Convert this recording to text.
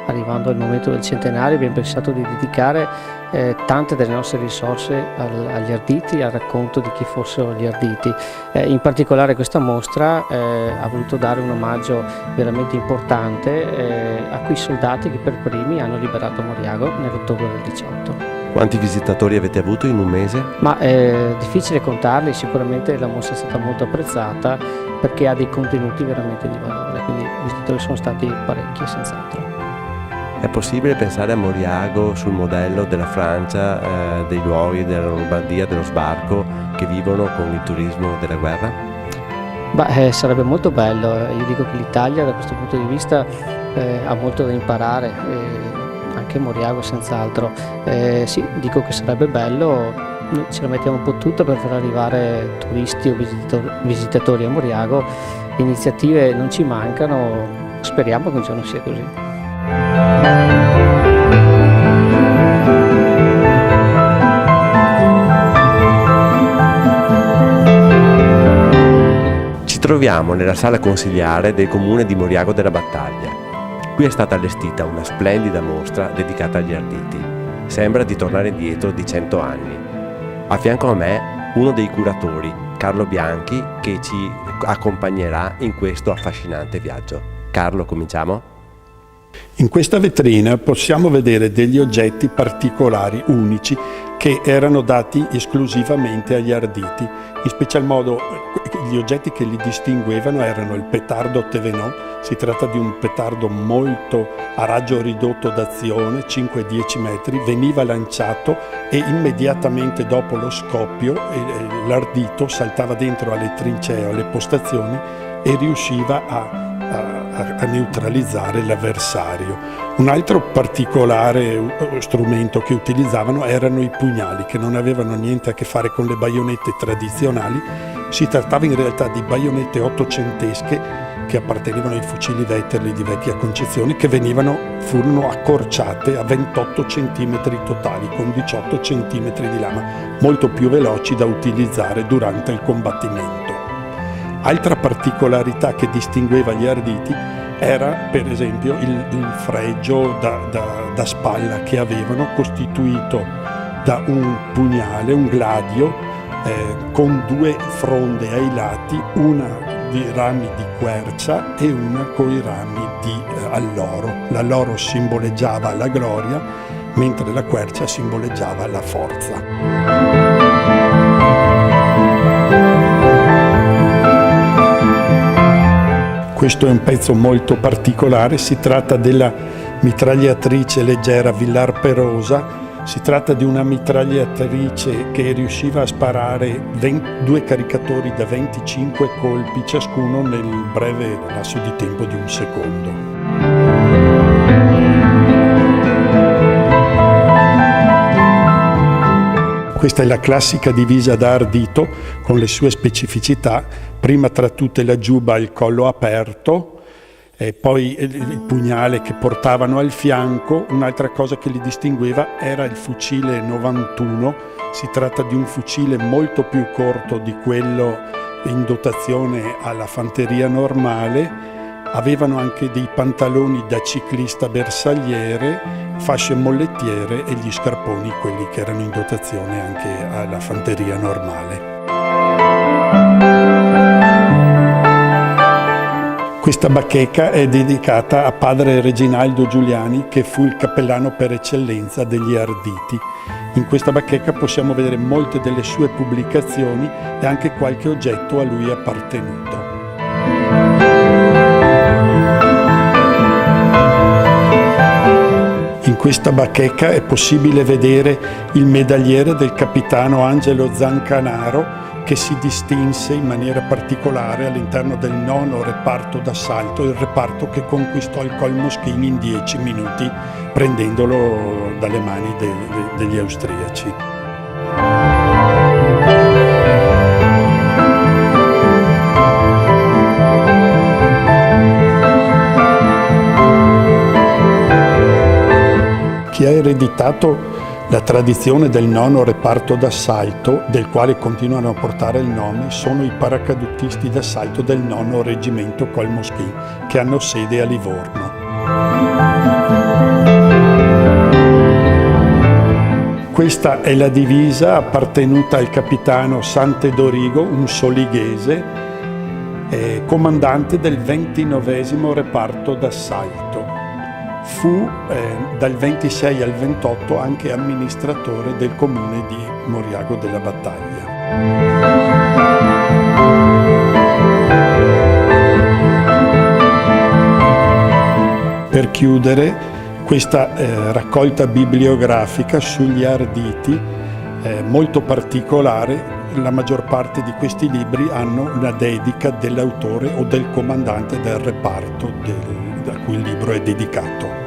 Arrivando al momento del centenario abbiamo pensato di dedicare tante delle nostre risorse agli Arditi, al racconto di chi fossero gli Arditi. In particolare questa mostra ha voluto dare un omaggio veramente importante a quei soldati che per primi hanno liberato Moriago nell'ottobre del 18. Quanti visitatori avete avuto in un mese? Ma è difficile contarli, sicuramente la mostra è stata molto apprezzata perché ha dei contenuti veramente di valore, quindi i visitatori sono stati parecchi senz'altro. È possibile pensare a Moriago sul modello della Francia, dei luoghi della Normandia, dello sbarco che vivono con il turismo della guerra? Sarebbe molto bello, io dico che l'Italia da questo punto di vista ha molto da imparare, anche Moriago senz'altro. Sì, dico che sarebbe bello, noi ce la mettiamo un po' tutta per far arrivare turisti o visitatori a Moriago, iniziative non ci mancano, speriamo che un giorno sia così. Ci troviamo nella sala consiliare del comune di Moriago della Battaglia. Qui è stata allestita una splendida mostra dedicata agli Arditi. Sembra di tornare indietro di 100 anni. A fianco a me uno dei curatori, Carlo Bianchi, che ci accompagnerà in questo affascinante viaggio. Carlo, cominciamo? In questa vetrina possiamo vedere degli oggetti particolari, unici, che erano dati esclusivamente agli Arditi. In special modo gli oggetti che li distinguevano erano il petardo Thévenot, si tratta di un petardo molto a raggio ridotto d'azione, 5-10 metri, veniva lanciato e immediatamente dopo lo scoppio l'ardito saltava dentro alle trincee o alle postazioni e riusciva a neutralizzare l'avversario. Un altro particolare strumento che utilizzavano erano i pugnali, che non avevano niente a che fare con le baionette tradizionali. Si trattava in realtà di baionette ottocentesche che appartenevano ai fucili Vetterli di vecchia concezione, che furono accorciate a 28 cm totali, con 18 cm di lama, molto più veloci da utilizzare durante il combattimento. Altra particolarità che distingueva gli Arditi era per esempio il fregio da spalla che avevano, costituito da un pugnale, un gladio, con due fronde ai lati, una di rami di quercia e una con i rami di alloro. L'alloro simboleggiava la gloria, mentre la quercia simboleggiava la forza. Questo è un pezzo molto particolare, si tratta della mitragliatrice leggera Villars Perosa. Si tratta di una mitragliatrice che riusciva a sparare 2 caricatori da 25 colpi ciascuno nel breve lasso di tempo di un secondo. Questa è la classica divisa da ardito con le sue specificità, prima tra tutte la giubba al collo aperto, e poi il pugnale che portavano al fianco. Un'altra cosa che li distingueva era il fucile 91, si tratta di un fucile molto più corto di quello in dotazione alla fanteria normale. Avevano anche dei pantaloni da ciclista bersagliere, fasce mollettiere e gli scarponi, quelli che erano in dotazione anche alla fanteria normale. Questa bacheca è dedicata a padre Reginaldo Giuliani, che fu il cappellano per eccellenza degli Arditi. In questa bacheca possiamo vedere molte delle sue pubblicazioni e anche qualche oggetto a lui appartenuto. In questa bacheca è possibile vedere il medagliere del capitano Angelo Zancanaro, che si distinse in maniera particolare all'interno del 9° reparto d'assalto, il reparto che conquistò il Col Moschini in 10 minuti, prendendolo dalle mani degli austriaci. chi ha ereditato la tradizione del nono reparto d'assalto, del quale continuano a portare il nome, sono i paracadutisti d'assalto del nono reggimento Col Moschin, che hanno sede a Livorno. Questa è la divisa appartenuta al capitano Sant'Edorigo, un solighese, comandante del 29° reparto d'assalto. Fu dal 26 al 28 anche amministratore del comune di Moriago della Battaglia. Per chiudere, questa raccolta bibliografica sugli Arditi, molto particolare, la maggior parte di questi libri hanno una dedica dell'autore o del comandante del reparto a cui il libro è dedicato.